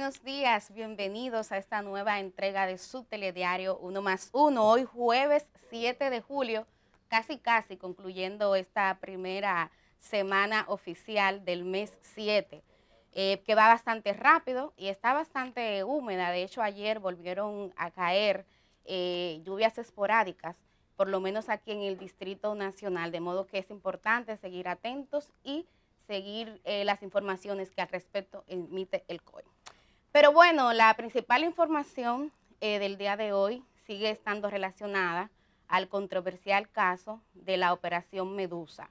buenos días, bienvenidos a esta nueva entrega de su telediario 1+1. Hoy jueves 7 de julio, casi concluyendo esta primera semana oficial del mes 7, que va bastante rápido y está bastante húmeda. De hecho, ayer volvieron a caer lluvias esporádicas, por lo menos aquí en el Distrito Nacional, de modo que es importante seguir atentos y seguir las informaciones que al respecto emite el COI. Pero bueno, la principal información del día de hoy sigue estando relacionada al controversial caso de la Operación Medusa.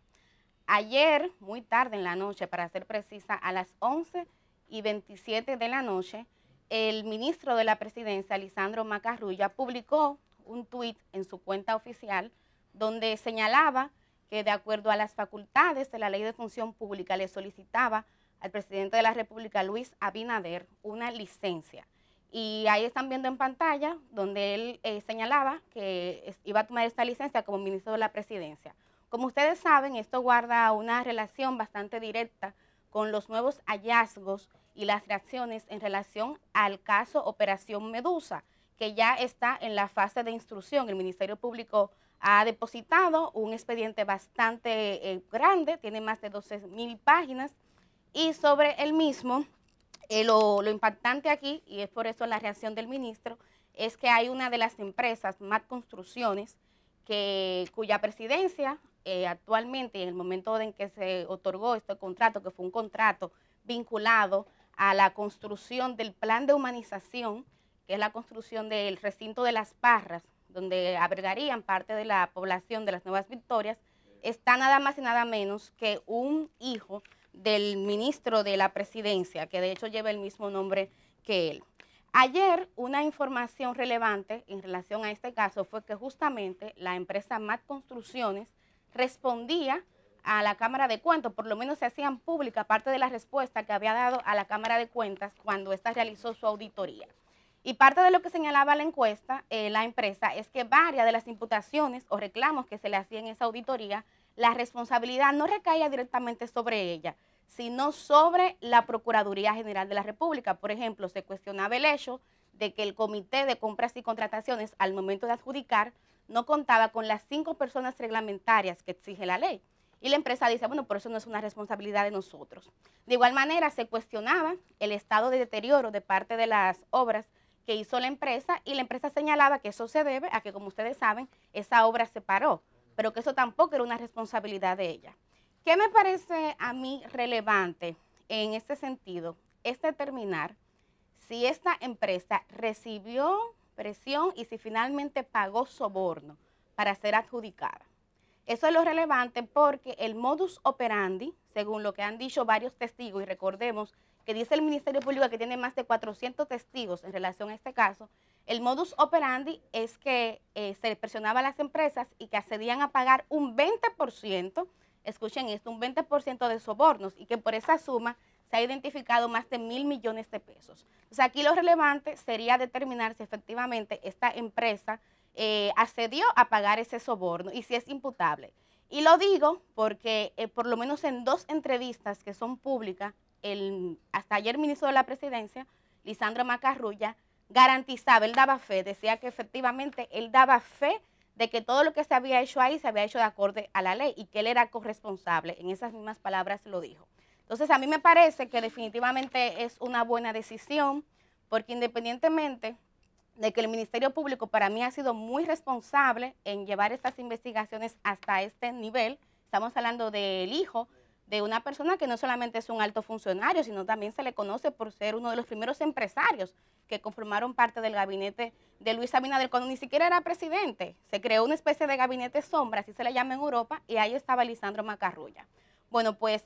Ayer, muy tarde en la noche, para ser precisa, a las 11:27 de la noche, el ministro de la Presidencia, Lisandro Macarrulla, publicó un tuit en su cuenta oficial donde señalaba que de acuerdo a las facultades de la Ley de Función Pública le solicitaba al presidente de la República, Luis Abinader, una licencia. Y ahí están viendo en pantalla donde él señalaba que iba a tomar esta licencia como ministro de la Presidencia. Como ustedes saben, esto guarda una relación bastante directa con los nuevos hallazgos y las reacciones en relación al caso Operación Medusa, que ya está en la fase de instrucción. El Ministerio Público ha depositado un expediente bastante grande, tiene más de 12.000 páginas, y sobre el mismo, lo impactante aquí, y es por eso la reacción del ministro, es que hay una de las empresas, MAT Construcciones, cuya presidencia actualmente, en el momento en que se otorgó este contrato, que fue un contrato vinculado a la construcción del plan de humanización, que es la construcción del recinto de Las Parras, donde albergarían parte de la población de las Nuevas Victorias, está nada más y nada menos que un hijo del ministro de la Presidencia, que de hecho lleva el mismo nombre que él. Ayer, una información relevante en relación a este caso fue que justamente la empresa MAT Construcciones respondía a la Cámara de Cuentas, por lo menos se hacían pública parte de la respuesta que había dado a la Cámara de Cuentas cuando ésta realizó su auditoría. Y parte de lo que señalaba la encuesta, la empresa, es que varias de las imputaciones o reclamos que se le hacían en esa auditoría, la responsabilidad no recaía directamente sobre ella, sino sobre la Procuraduría General de la República. Por ejemplo, se cuestionaba el hecho de que el Comité de Compras y Contrataciones, al momento de adjudicar, no contaba con las 5 personas reglamentarias que exige la ley. Y la empresa dice, bueno, por eso no es una responsabilidad de nosotros. De igual manera, se cuestionaba el estado de deterioro de parte de las obras que hizo la empresa, y la empresa señalaba que eso se debe a que, como ustedes saben, esa obra se paró, pero que eso tampoco era una responsabilidad de ella. ¿Qué me parece a mí relevante en este sentido? Es determinar si esta empresa recibió presión y si finalmente pagó soborno para ser adjudicada. Eso es lo relevante porque el modus operandi, según lo que han dicho varios testigos, y recordemos que dice el Ministerio Público que tiene más de 400 testigos en relación a este caso, el modus operandi es que se presionaba a las empresas y que accedían a pagar un 20%, escuchen esto, un 20% de sobornos, y que por esa suma se ha identificado más de 1.000 millones de pesos. O sea, aquí lo relevante sería determinar si efectivamente esta empresa accedió a pagar ese soborno y si es imputable. Y lo digo porque por lo menos en 2 entrevistas que son públicas, hasta ayer ministro de la Presidencia, Lisandro Macarrulla, garantizaba, él daba fe, decía que efectivamente él daba fe de que todo lo que se había hecho ahí se había hecho de acorde a la ley y que él era corresponsable, en esas mismas palabras lo dijo. Entonces a mí me parece que definitivamente es una buena decisión, porque independientemente de que el Ministerio Público para mí ha sido muy responsable en llevar estas investigaciones hasta este nivel, estamos hablando del hijo de una persona que no solamente es un alto funcionario, sino también se le conoce por ser uno de los primeros empresarios que conformaron parte del gabinete de Luis Abinader cuando ni siquiera era presidente. Se creó una especie de gabinete sombra, así se le llama en Europa, y ahí estaba Lisandro Macarrulla. Bueno, pues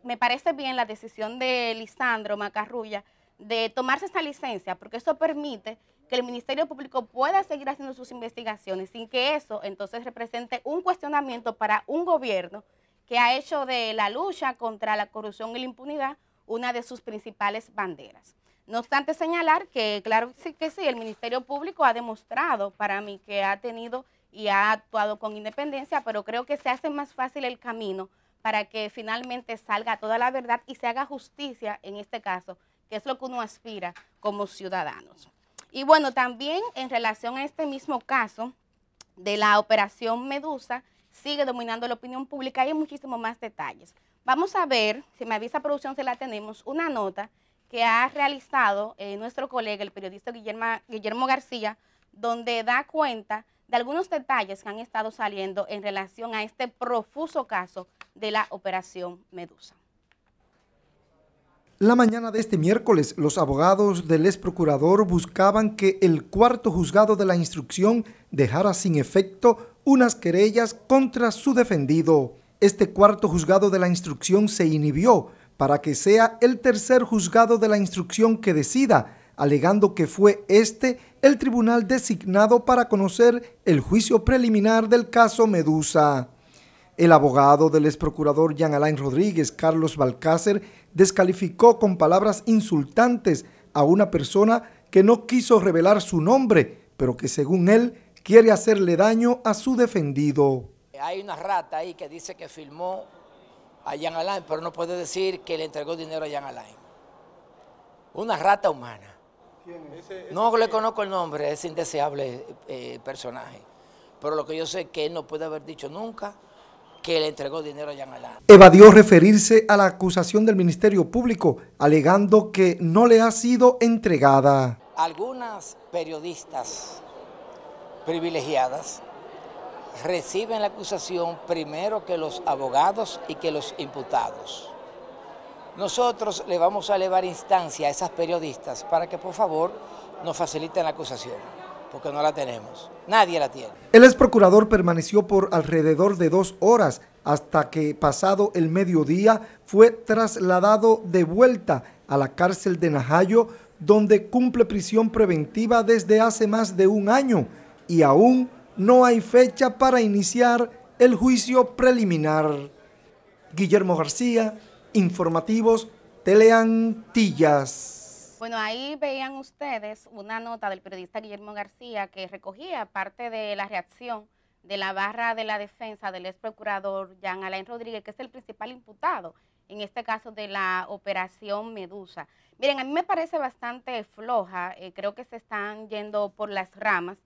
me parece bien la decisión de Lisandro Macarrulla de tomarse esta licencia, porque eso permite que el Ministerio Público pueda seguir haciendo sus investigaciones sin que eso entonces represente un cuestionamiento para un gobierno que ha hecho de la lucha contra la corrupción y la impunidad una de sus principales banderas. No obstante señalar que, claro que sí, el Ministerio Público ha demostrado para mí que ha tenido y ha actuado con independencia, pero creo que se hace más fácil el camino para que finalmente salga toda la verdad y se haga justicia en este caso, que es lo que uno aspira como ciudadanos. Y bueno, también en relación a este mismo caso de la operación Medusa, sigue dominando la opinión pública y hay muchísimos más detalles. Vamos a ver, si me avisa producción se la tenemos, una nota que ha realizado nuestro colega, el periodista Guillermo García, donde da cuenta de algunos detalles que han estado saliendo en relación a este profuso caso de la operación Medusa. La mañana de este miércoles, los abogados del ex procurador buscaban que el cuarto juzgado de la instrucción dejara sin efecto unas querellas contra su defendido. Este cuarto juzgado de la instrucción se inhibió para que sea el tercer juzgado de la instrucción que decida, alegando que fue este el tribunal designado para conocer el juicio preliminar del caso Medusa. El abogado del ex procurador Jean Alain Rodríguez, Carlos Balcácer, descalificó con palabras insultantes a una persona que no quiso revelar su nombre, pero que según él quiere hacerle daño a su defendido. Hay una rata ahí que dice que filmó a Jean Alain, pero no puede decir que le entregó dinero a Jean Alain. Una rata humana. ¿Quién es? No le conozco el nombre, es indeseable personaje. Pero lo que yo sé es que él no puede haber dicho nunca que le entregó dinero a Jean Alain. Evadió referirse a la acusación del Ministerio Público, alegando que no le ha sido entregada. Algunas periodistas privilegiadas reciben la acusación primero que los abogados y que los imputados. Nosotros le vamos a elevar instancia a esas periodistas para que por favor nos faciliten la acusación, porque no la tenemos, nadie la tiene. El ex procurador permaneció por alrededor de 2 horas hasta que pasado el mediodía fue trasladado de vuelta a la cárcel de Najayo, donde cumple prisión preventiva desde hace más de 1 año y aún no hay fecha para iniciar el juicio preliminar. Guillermo García, Informativos Teleantillas. Bueno, ahí veían ustedes una nota del periodista Guillermo García que recogía parte de la reacción de la barra de la defensa del ex procurador Jean Alain Rodríguez, que es el principal imputado en este caso de la operación Medusa. Miren, a mí me parece bastante floja, creo que se están yendo por las ramas,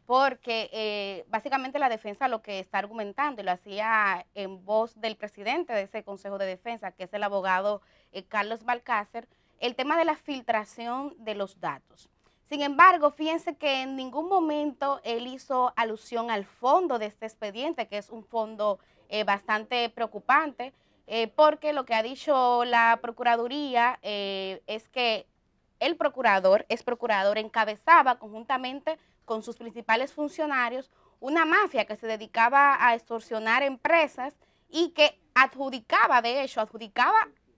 porque básicamente la defensa lo que está argumentando, y lo hacía en voz del presidente de ese Consejo de Defensa, que es el abogado Carlos Balcácer, el tema de la filtración de los datos. Sin embargo, fíjense que en ningún momento él hizo alusión al fondo de este expediente, que es un fondo bastante preocupante, porque lo que ha dicho la Procuraduría es que el procurador, encabezaba conjuntamente con sus principales funcionarios una mafia que se dedicaba a extorsionar empresas y que adjudicaba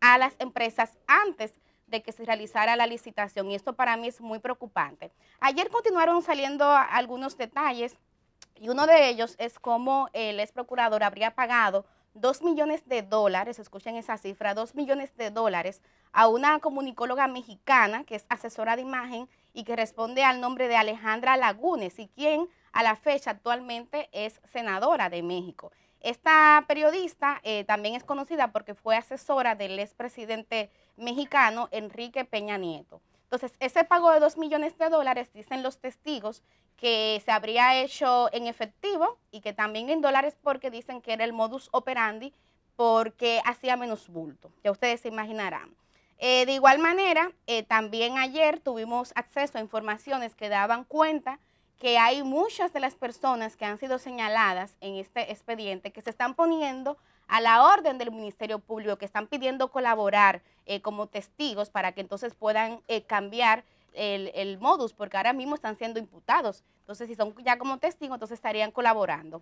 a las empresas antes de que se realizara la licitación, y esto para mí es muy preocupante. Ayer continuaron saliendo algunos detalles y uno de ellos es cómo el ex procurador habría pagado $2 millones, escuchen esa cifra, $2 millones a una comunicóloga mexicana que es asesora de imagen y que responde al nombre de Alejandra Lagunes, y quien a la fecha actualmente es senadora de México. Esta periodista también es conocida porque fue asesora del expresidente mexicano Enrique Peña Nieto. Entonces, ese pago de $2 millones, dicen los testigos, que se habría hecho en efectivo y que también en dólares, porque dicen que era el modus operandi, porque hacía menos bulto. Ya ustedes se imaginarán. De igual manera, también ayer tuvimos acceso a informaciones que daban cuenta que hay muchas de las personas que han sido señaladas en este expediente que se están poniendo a la orden del Ministerio Público, que están pidiendo colaborar como testigos para que entonces puedan cambiar el modus, porque ahora mismo están siendo imputados. Entonces, si son ya como testigos, entonces estarían colaborando.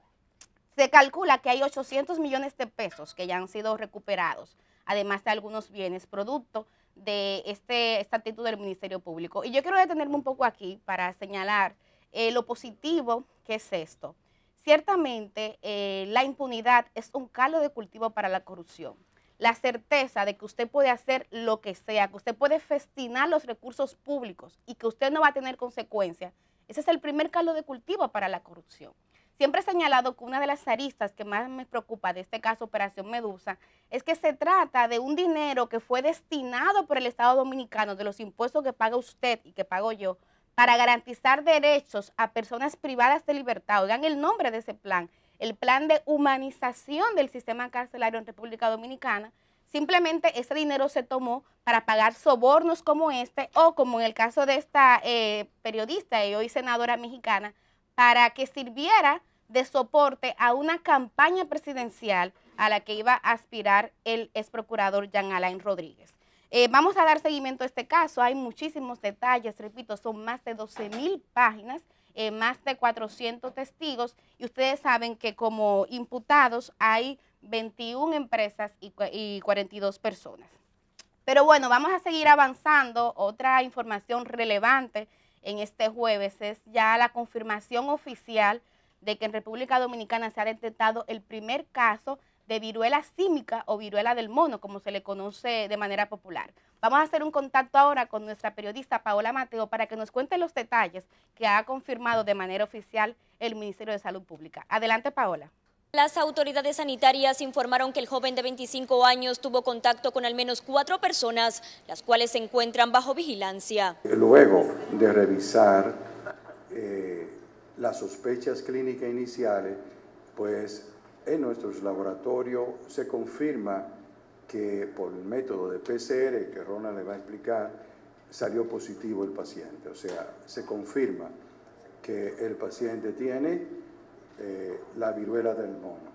Se calcula que hay 800 millones de pesos que ya han sido recuperados, además de algunos bienes producto de esta actitud del Ministerio Público. Y yo quiero detenerme un poco aquí para señalar lo positivo que es esto. Ciertamente, la impunidad es un caldo de cultivo para la corrupción. La certeza de que usted puede hacer lo que sea, que usted puede festinar los recursos públicos y que usted no va a tener consecuencias, ese es el primer caldo de cultivo para la corrupción. siempre he señalado que una de las aristas que más me preocupa de este caso Operación Medusa es que se trata de un dinero que fue destinado por el Estado Dominicano, de los impuestos que paga usted y que pago yo, para garantizar derechos a personas privadas de libertad. Oigan el nombre de ese plan, el plan de humanización del sistema carcelario en República Dominicana. Simplemente ese dinero se tomó para pagar sobornos como este o como en el caso de esta periodista y hoy senadora mexicana, para que sirviera de soporte a una campaña presidencial a la que iba a aspirar el ex procurador Jean Alain Rodríguez. Vamos a dar seguimiento a este caso, hay muchísimos detalles, repito, son más de 12,000 páginas, más de 400 testigos y ustedes saben que como imputados hay 21 empresas y 42 personas. Pero bueno, vamos a seguir avanzando. Otra información relevante en este jueves es ya la confirmación oficial de que en República Dominicana se ha detectado el primer caso de viruela símica o viruela del mono, como se le conoce de manera popular. Vamos a hacer un contacto ahora con nuestra periodista Paola Mateo para que nos cuente los detalles que ha confirmado de manera oficial el Ministerio de Salud Pública. Adelante, Paola. Las autoridades sanitarias informaron que el joven de 25 años tuvo contacto con al menos 4 personas, las cuales se encuentran bajo vigilancia. Luego de revisar las sospechas clínicas iniciales, pues en nuestros laboratorios se confirma que por el método de PCR, que Ronald le va a explicar, salió positivo el paciente. O sea, se confirma que el paciente tiene la viruela del mono.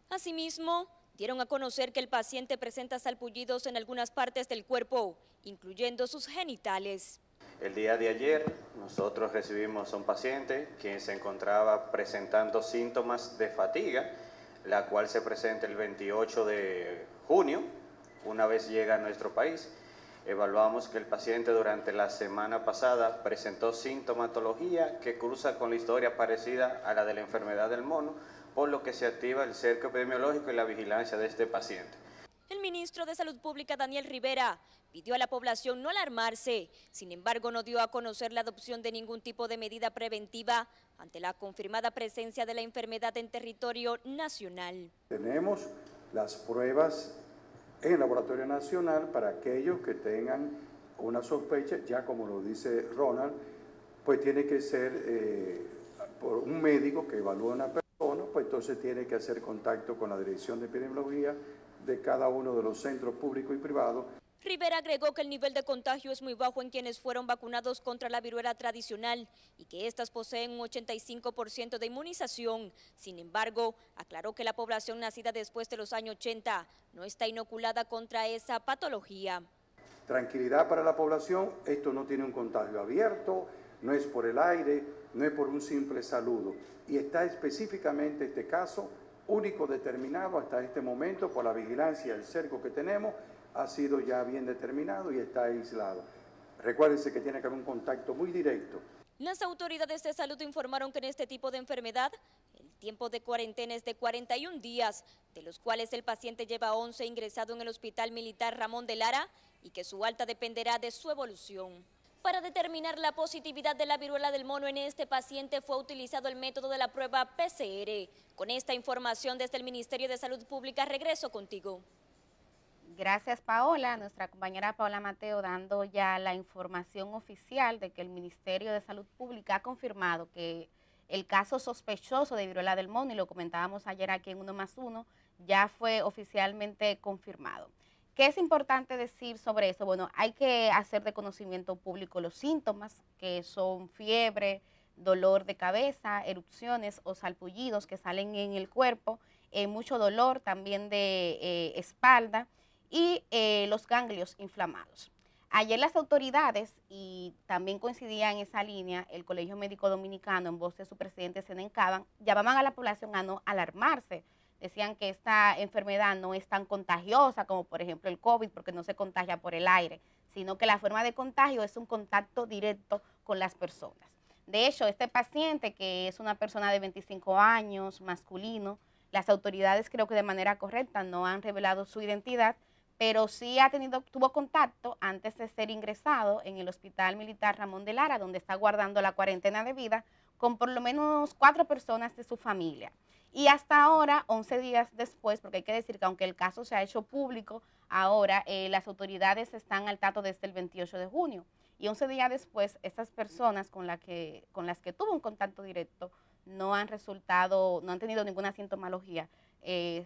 Asimismo, dieron a conocer que el paciente presenta salpullidos en algunas partes del cuerpo, incluyendo sus genitales. El día de ayer nosotros recibimos a un paciente quien se encontraba presentando síntomas de fatiga, la cual se presenta el 28 de junio, una vez llega a nuestro país. Evaluamos que el paciente durante la semana pasada presentó sintomatología que cruza con la historia parecida a la de la enfermedad del mono, por lo que se activa el cerco epidemiológico y la vigilancia de este paciente. El ministro de Salud Pública, Daniel Rivera, pidió a la población no alarmarse, sin embargo no dio a conocer la adopción de ningún tipo de medida preventiva ante la confirmada presencia de la enfermedad en territorio nacional. Tenemos las pruebas en el Laboratorio Nacional para aquellos que tengan una sospecha, ya como lo dice Ronald, pues tiene que ser por un médico que evalúa a una persona, pues entonces tiene que hacer contacto con la Dirección de Epidemiología de cada uno de los centros públicos y privados. Rivera agregó que el nivel de contagio es muy bajo en quienes fueron vacunados contra la viruela tradicional y que éstas poseen un 85% de inmunización. Sin embargo, aclaró que la población nacida después de los años 80 no está inoculada contra esa patología. Tranquilidad para la población, esto no tiene un contagio abierto, no es por el aire, no es por un simple saludo. Y está específicamente este caso único determinado hasta este momento por la vigilancia y el cerco que tenemos, ha sido ya bien determinado y está aislado. Recuérdense que tiene que haber un contacto muy directo. Las autoridades de salud informaron que en este tipo de enfermedad el tiempo de cuarentena es de 41 días, de los cuales el paciente lleva 11 ingresado en el Hospital Militar Ramón de Lara y que su alta dependerá de su evolución. Para determinar la positividad de la viruela del mono en este paciente fue utilizado el método de la prueba PCR. Con esta información desde el Ministerio de Salud Pública regreso contigo. Gracias, Paola. Nuestra compañera Paola Mateo dando ya la información oficial de que el Ministerio de Salud Pública ha confirmado que el caso sospechoso de viruela del mono, y lo comentábamos ayer aquí en 1+1, ya fue oficialmente confirmado. ¿Qué es importante decir sobre eso? Bueno, hay que hacer de conocimiento público los síntomas, que son fiebre, dolor de cabeza, erupciones o salpullidos que salen en el cuerpo, mucho dolor también de espalda, y los ganglios inflamados. Ayer las autoridades, y también coincidía en esa línea, el Colegio Médico Dominicano, en voz de su presidente Zenén Caban, llamaban a la población a no alarmarse. Decían que esta enfermedad no es tan contagiosa como por ejemplo el COVID, porque no se contagia por el aire, sino que la forma de contagio es un contacto directo con las personas. De hecho, este paciente, que es una persona de 25 años, masculino, las autoridades creo que de manera correcta no han revelado su identidad, pero sí tuvo contacto antes de ser ingresado en el Hospital Militar Ramón de Lara, donde está guardando la cuarentena debida, con por lo menos 4 personas de su familia. Y hasta ahora, 11 días después, porque hay que decir que aunque el caso se ha hecho público, ahora las autoridades están al tanto desde el 28 de junio. Y 11 días después, estas personas con las que tuvo un contacto directo no han tenido ninguna sintomología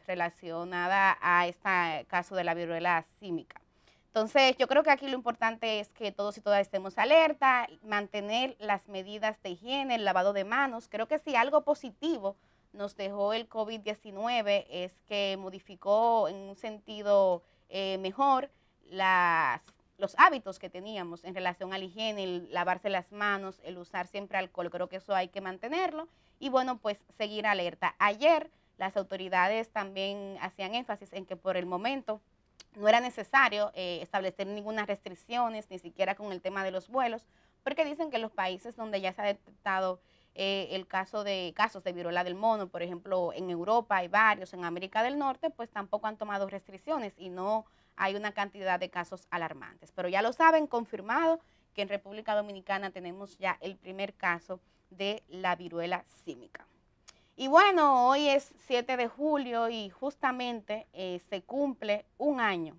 relacionada a este caso de la viruela símica. Entonces, yo creo que aquí lo importante es que todos y todas estemos alerta, mantener las medidas de higiene, el lavado de manos. Creo que si algo positivo nos dejó el COVID-19 es que modificó en un sentido mejor los hábitos que teníamos en relación a la higiene, el lavarse las manos, el usar siempre alcohol. Creo que eso hay que mantenerlo y bueno, pues seguir alerta. Ayer las autoridades también hacían énfasis en que por el momento no era necesario establecer ninguna restricciones, ni siquiera con el tema de los vuelos, porque dicen que los países donde ya se ha detectado casos de viruela del mono, por ejemplo, en Europa hay varios, en América del Norte, pues tampoco han tomado restricciones y no hay una cantidad de casos alarmantes. Pero ya lo saben, confirmado que en República Dominicana tenemos ya el primer caso de la viruela símica. Y bueno, hoy es 7 de julio y justamente se cumple un año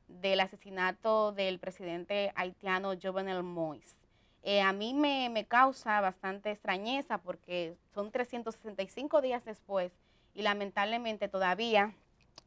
del asesinato del presidente haitiano Jovenel Moïse. A mí me causa bastante extrañeza porque son 365 días después y lamentablemente todavía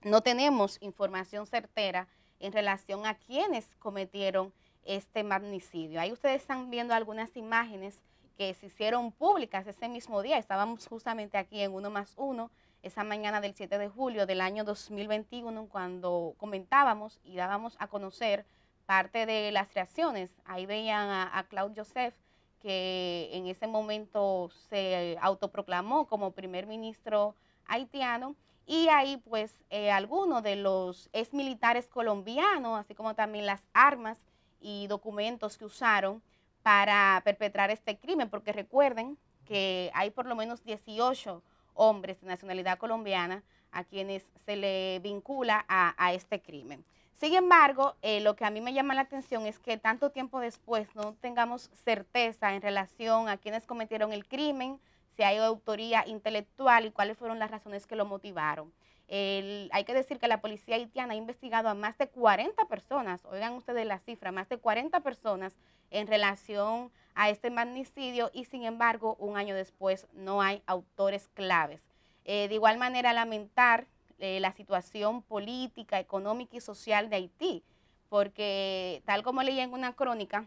no tenemos información certera en relación a quienes cometieron este magnicidio. Ahí ustedes están viendo algunas imágenes que se hicieron públicas ese mismo día. Estábamos justamente aquí en 1+1, esa mañana del 7 de julio del año 2021, cuando comentábamos y dábamos a conocer parte de las reacciones. Ahí veían a Claude Joseph, que en ese momento se autoproclamó como primer ministro haitiano, y ahí pues algunos de los exmilitares colombianos, así como también las armas y documentos que usaron para perpetrar este crimen, porque recuerden que hay por lo menos 18 hombres de nacionalidad colombiana a quienes se le vincula a este crimen. Sin embargo, lo que a mí me llama la atención es que tanto tiempo después no tengamos certeza en relación a quienes cometieron el crimen, si hay autoría intelectual y cuáles fueron las razones que lo motivaron. Hay que decir que la policía haitiana ha investigado a más de 40 personas, oigan ustedes la cifra, más de 40 personas en relación a este magnicidio y sin embargo un año después no hay autores claves. De igual manera lamentar la situación política, económica y social de Haití, porque tal como leí en una crónica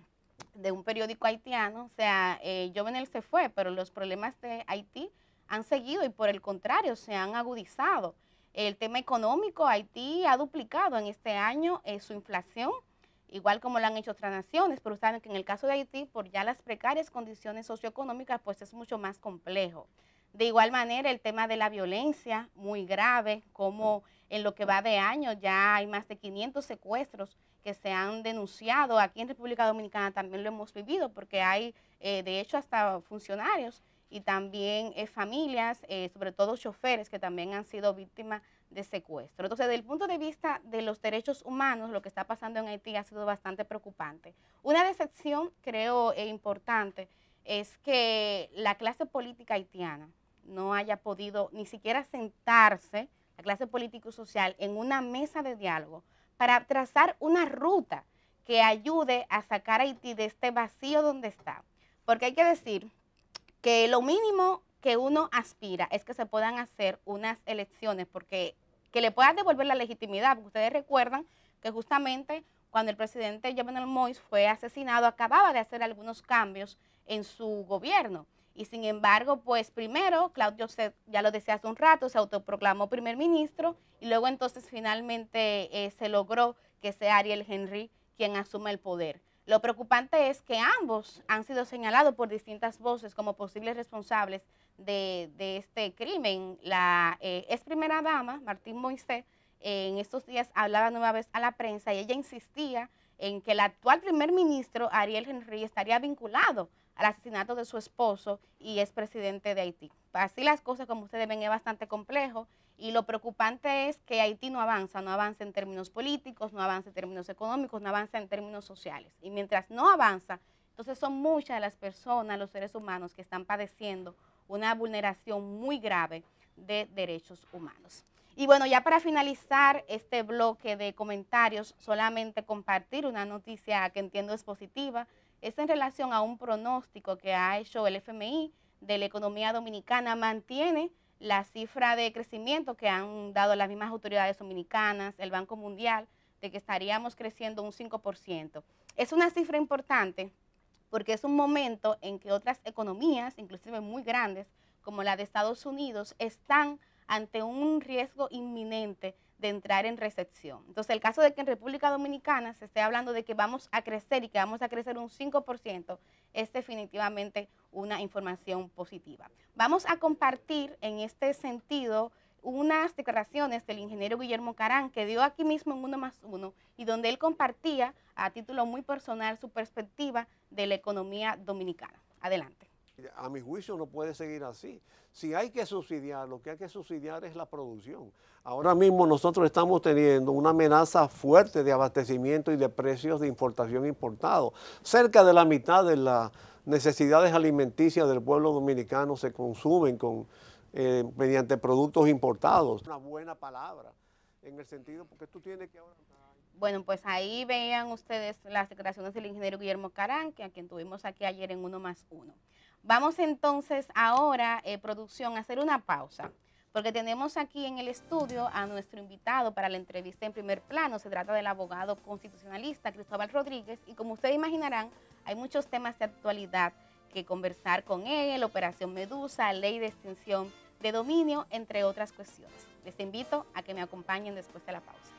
de un periódico haitiano, o sea, Jovenel se fue, pero los problemas de Haití han seguido y por el contrario se han agudizado. El tema económico, Haití ha duplicado en este año su inflación, igual como lo han hecho otras naciones, pero saben que en el caso de Haití, por ya las precarias condiciones socioeconómicas, pues es mucho más complejo. De igual manera, el tema de la violencia, muy grave, como en lo que va de año ya hay más de 500 secuestros que se han denunciado. Aquí en República Dominicana también lo hemos vivido, porque hay, de hecho, hasta funcionarios y también familias, sobre todo choferes, que también han sido víctimas de secuestro. Entonces, desde el punto de vista de los derechos humanos, lo que está pasando en Haití ha sido bastante preocupante. Una decepción, creo, importante, es que la clase política haitiana no haya podido ni siquiera sentarse, la clase política y social, en una mesa de diálogo para trazar una ruta que ayude a sacar a Haití de este vacío donde está. Porque hay que decir que lo mínimo que uno aspira es que se puedan hacer unas elecciones, porque que le puedan devolver la legitimidad, porque ustedes recuerdan que justamente cuando el presidente Jovenel Moïse fue asesinado, acababa de hacer algunos cambios en su gobierno. Y sin embargo, pues primero, Claude Joseph, ya lo decía hace un rato, se autoproclamó primer ministro y luego entonces finalmente se logró que sea Ariel Henry quien asuma el poder. Lo preocupante es que ambos han sido señalados por distintas voces como posibles responsables de este crimen. La ex primera dama, Martín Moisés, en estos días hablaba nueva vez a la prensa y ella insistía en que el actual primer ministro, Ariel Henry, estaría vinculado al asesinato de su esposo y expresidente de Haití. Así las cosas, como ustedes ven, es bastante complejo y lo preocupante es que Haití no avanza en términos políticos, no avanza en términos económicos, no avanza en términos sociales. Y mientras no avanza Entonces son muchas las personas, los seres humanos, que están padeciendo una vulneración muy grave de derechos humanos. Y bueno, ya para finalizar este bloque de comentarios, solamente compartir una noticia que entiendo es positiva, es en relación a un pronóstico que ha hecho el FMI de la economía dominicana. Mantiene la cifra de crecimiento que han dado las mismas autoridades dominicanas, el Banco Mundial, de que estaríamos creciendo un 5%. Es una cifra importante porque es un momento en que otras economías, inclusive muy grandes, como la de Estados Unidos, están ante un riesgo inminente de entrar en recesión. Entonces, el caso de que en República Dominicana se esté hablando de que vamos a crecer y que vamos a crecer un 5%, es definitivamente una información positiva. Vamos a compartir en este sentido unas declaraciones del ingeniero Guillermo Carán, que dio aquí mismo en 1+1, y donde él compartía a título muy personal su perspectiva de la economía dominicana. Adelante. A mi juicio no puede seguir así. Si hay que subsidiar, lo que hay que subsidiar es la producción. Ahora mismo nosotros estamos teniendo una amenaza fuerte de abastecimiento y de precios de importación importado. Cerca de la mitad de las necesidades alimenticias del pueblo dominicano se consumen mediante productos importados. Una buena palabra, en el sentido, porque tú tienes que ahora... Bueno, pues ahí vean ustedes las declaraciones del ingeniero Guillermo Carán, a quien tuvimos aquí ayer en 1+1. Vamos entonces ahora, producción, a hacer una pausa, porque tenemos aquí en el estudio a nuestro invitado para la entrevista en primer plano. Se trata del abogado constitucionalista Cristóbal Rodríguez, y como ustedes imaginarán, hay muchos temas de actualidad que conversar con él: Operación Medusa, ley de extinción de dominio, entre otras cuestiones. Les invito a que me acompañen después de la pausa.